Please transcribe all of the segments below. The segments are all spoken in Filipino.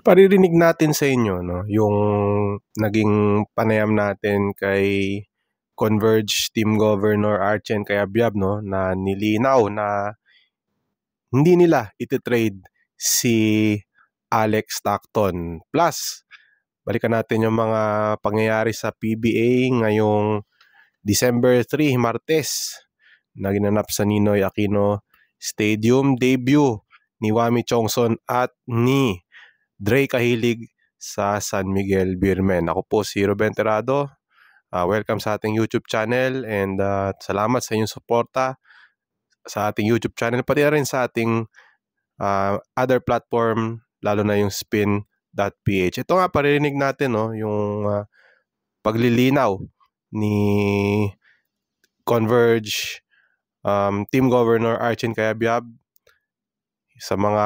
Paririnig natin sa inyo, no, yung naging panayam natin kay Converge Team Governor Archen Cayabyab, no, na nilinaw na hindi nila ititrade si Alex Stockton. Plus, balikan natin yung mga pangyayari sa PBA ngayong December 3, Martes, na ginanap sa Ninoy Aquino Stadium. Debut ni Wami Chongson at ni Dre Kahilig sa San Miguel Beermen. Ako po si Ruben Terrado. Welcome sa ating YouTube channel and salamat sa inyong suporta sa ating YouTube channel, pati rin sa ating other platform, lalo na yung spin.ph. Ito nga, paririnig natin, no, yung paglilinaw ni Converge Team Governor Archen Cayabyab sa mga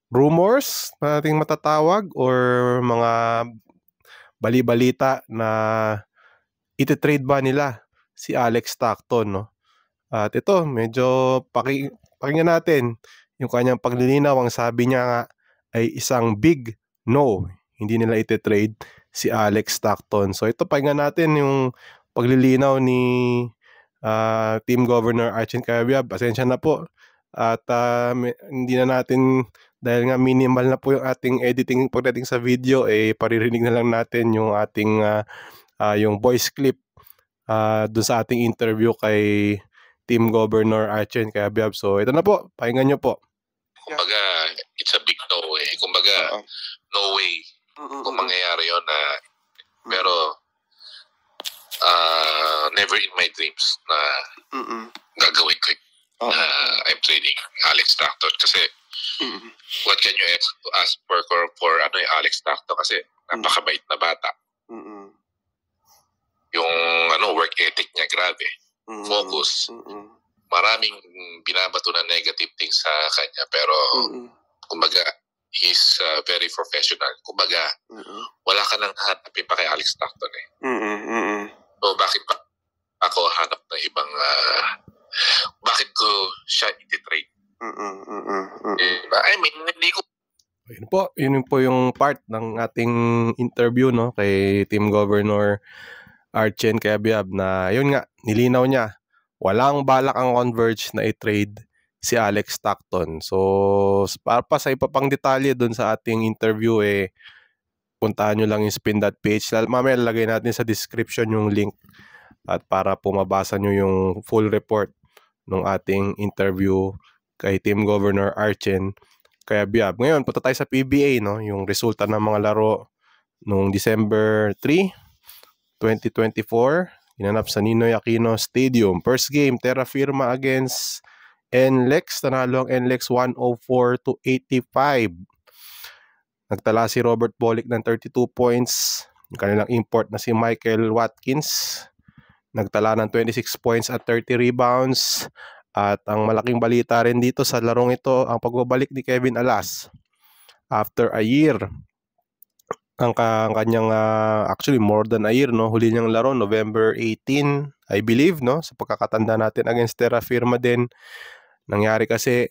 rumors na ating matatawag or mga bali-balita na ititrade ba nila si Alex Stockton, no? At ito, medyo pakinggan natin yung kanyang paglilinaw. Ang sabi niya nga ay isang big no. Hindi nila ititrade si Alex Stockton. So ito, pakinggan natin yung paglilinaw ni Team Governor Archen Cayabyab. Pasensya na po. At hindi na natin, dahil nga minimal na po yung ating editing pagdating sa video, paririnig na lang natin yung ating yung voice clip dun sa ating interview kay Team Governor Archen Cayabyab. So ito na po, pakinggan nyo po. Kumbaga, it's a big no way. Kumbaga, no way kung mangyayari yun na, pero never in my dreams na gagawin ko I'm trading Alex Stockton kasi what can you ask for Alex Stockton kasi napakabait na bata. Yung work ethic niya grabe. Focus. Maraming binabato na negative things sa kanya pero kumbaga he's very professional. Kumbaga wala ka nang hanapin pa kay Alex Stockton eh. So bakit pa ako hanap ng ibang bakit ko siya i-trade? I mean, hindi ko yun po yung part ng ating interview, no, kay Team Governor Archen Cayabyab na yun nga, nilinaw niya walang balak ang Converge na i-trade si Alex Stockton. So para pa sa iba pang detalye dun sa ating interview, puntahan nyo lang yung spin.ph. Mamaya lalagay natin sa description yung link at para po mabasa nyo yung full report ng ating interview kay Team Governor Archen Cayabyab. Ngayon, punta tayo sa PBA, no? Yung resulta ng mga laro noong December 3, 2024, ginanap sa Ninoy Aquino Stadium. First game, Terra Firma against NLEX. Nanalo ang NLEX 104-85. Nagtala si Robert Bolick ng 32 points. Yung kanilang import na si Michael Watkins nagtala ng 26 points at 30 rebounds. At ang malaking balita rin dito sa larong ito, ang pagbabalik ni Kevin Alas after a year. Ang kanyang actually more than a year, no, huli niyang laro November 18, I believe, no, sa pagkakatanda natin against Terra Firma din. Nangyari kasi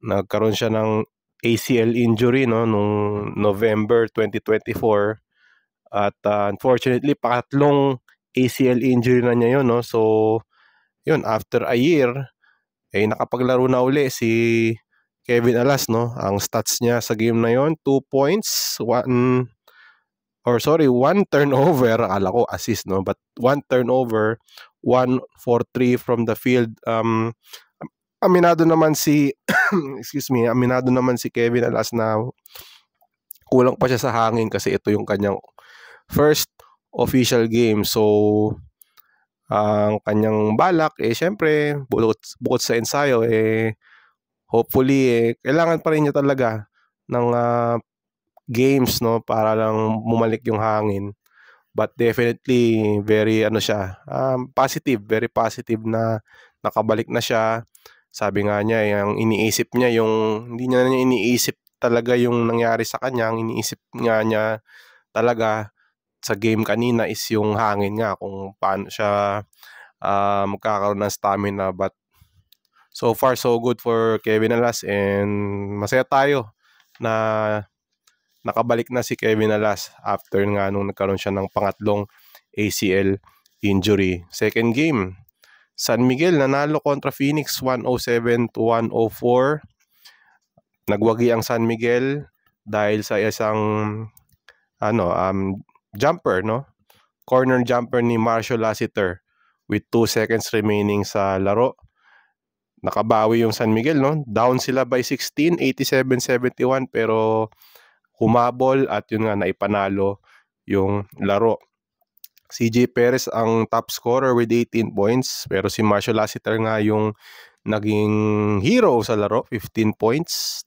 nagkaroon siya ng ACL injury, no, nung November 2024 at unfortunately pangatlong ACL injury na niya yun, no. So yun, after a year nakapaglaro na uli si Kevin Alas, no. Ang stats niya sa game na yon, 2 points, 1 turnover, akala ko assist, no, but 1 turnover, 1 for 3 from the field. Aminado naman si aminado naman si Kevin Alas na kulang pa siya sa hangin kasi ito yung kanyang first official game. So ang kanyang balak syempre bukod sa ensayo hopefully kailangan pa rin niya talaga ng games, no, para lang bumalik yung hangin. But definitely very positive, very positive na nakabalik na siya. Sabi nga niya, yung iniisip niya hindi niya iniisip talaga yung nangyari sa kanya. Ang iniisip nga niya talaga sa game kanina is yung hangin nga, kung paano siya magkakaroon ng stamina. But So far, so good for Kevin Alas, and masaya tayo na nakabalik na si Kevin Alas after nga nung nagkaroon siya ng pangatlong ACL injury. Second game, San Miguel nanalo kontra Phoenix 107-104. Nagwagi ang San Miguel dahil sa isang jumper, no? Corner jumper ni Marshall Lassiter with 2 seconds remaining sa laro. Nakabawi yung San Miguel, no? Down sila by 16, 87-71, pero humabol at yun nga, naipanalo yung laro. CJ Perez ang top scorer with 18 points, pero si Marshall Lassiter nga yung naging hero sa laro, 15 points.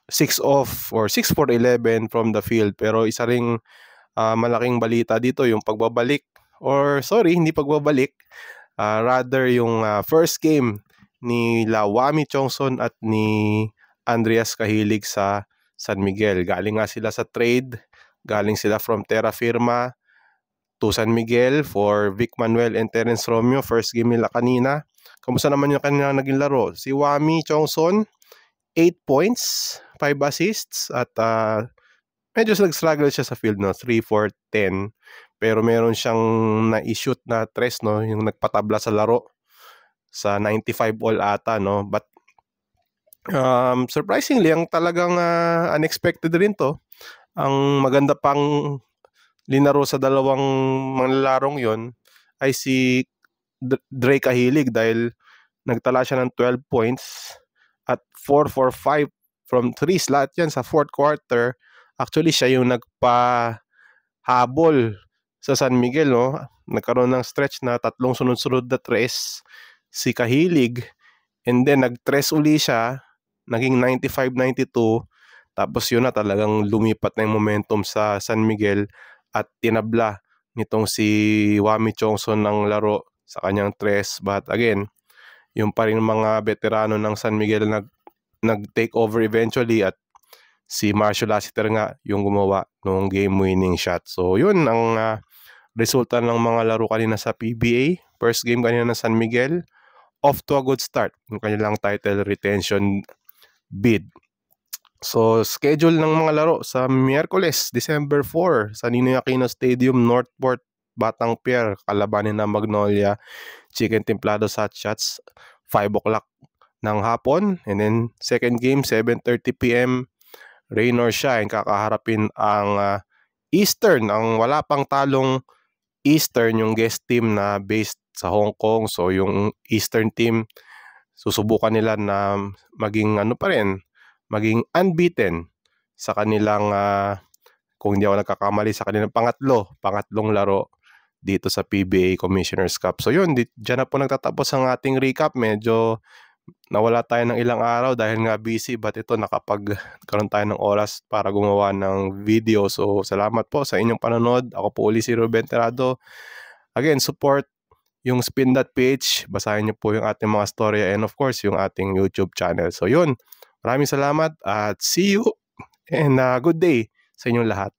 6 for 11 from the field, pero isa ring malaking balita dito yung pagbabalik, hindi pagbabalik, rather yung first game ni Wami Chongson at ni Andreas Cahilig sa San Miguel. Galing nga sila sa trade, galing sila from Terra Firma to San Miguel for Vic Manuel and Terence Romeo. First game nila kanina. Kamusta naman yung kanina naging laro? Si Wami Chongson, 8 points, 5 assists, at medyo nag-struggle siya sa field, no? 3 for 10. Pero meron siyang na-shoot na tres, no? Yung nagpatabla sa laro sa 95 all ata, no? But surprisingly, ang talagang unexpected rin to. Ang maganda pang linaro sa dalawang manlalarong yon ay si Dre Cahilig, dahil nagtala siya ng 12 points at 4 for 5 from 3 slot yan sa fourth quarter. Actually, siya yung nagpahabol sa San Miguel, no? Nagkaroon ng stretch na 3 sunod-sunod na tres si Cahilig, and then nag-tres uli siya, naging 95-92, tapos yun na, talagang lumipat na yung momentum sa San Miguel at tinabla nitong si Wami Chongson ng laro sa kanyang tres. But again, yung pa rin mga veterano ng San Miguel nag-take over eventually, at si Marshall Lassiter nga yung gumawa ng game-winning shot. So yun ang resulta ng mga laro kanina sa PBA. First game kanina ng San Miguel, off to a good start yung kanilang title retention bid. So schedule ng mga laro sa Miyerkules, December 4 sa Ninoy Aquino Stadium, Northport, Batang Pier, kalabanin ng Magnolia Chicken Templados Hot Shots, 5 o'clock ng hapon. And then second game, 7:30 p.m. Rain or Shine, kakaharapin ang Eastern, ang wala pang talong Eastern, yung guest team na based sa Hong Kong. So yung Eastern team, susubukan nila na maging maging unbeaten sa kanilang kung hindi ako nagkakamali, sa kanilang pangatlong laro dito sa PBA Commissioner's Cup. So yun, dyan na po nagtatapos ang ating recap. Medyo nawala tayo ng ilang araw dahil nga busy, but ito, nakapagkaroon tayo ng oras para gumawa ng video. So salamat po sa inyong panonood. Ako po uli si Ruben Terrado. Again, support yung Spin.ph, basahin niyo po yung ating mga storya, and of course yung ating YouTube channel. So yun, maraming salamat at see you, and good day sa inyong lahat.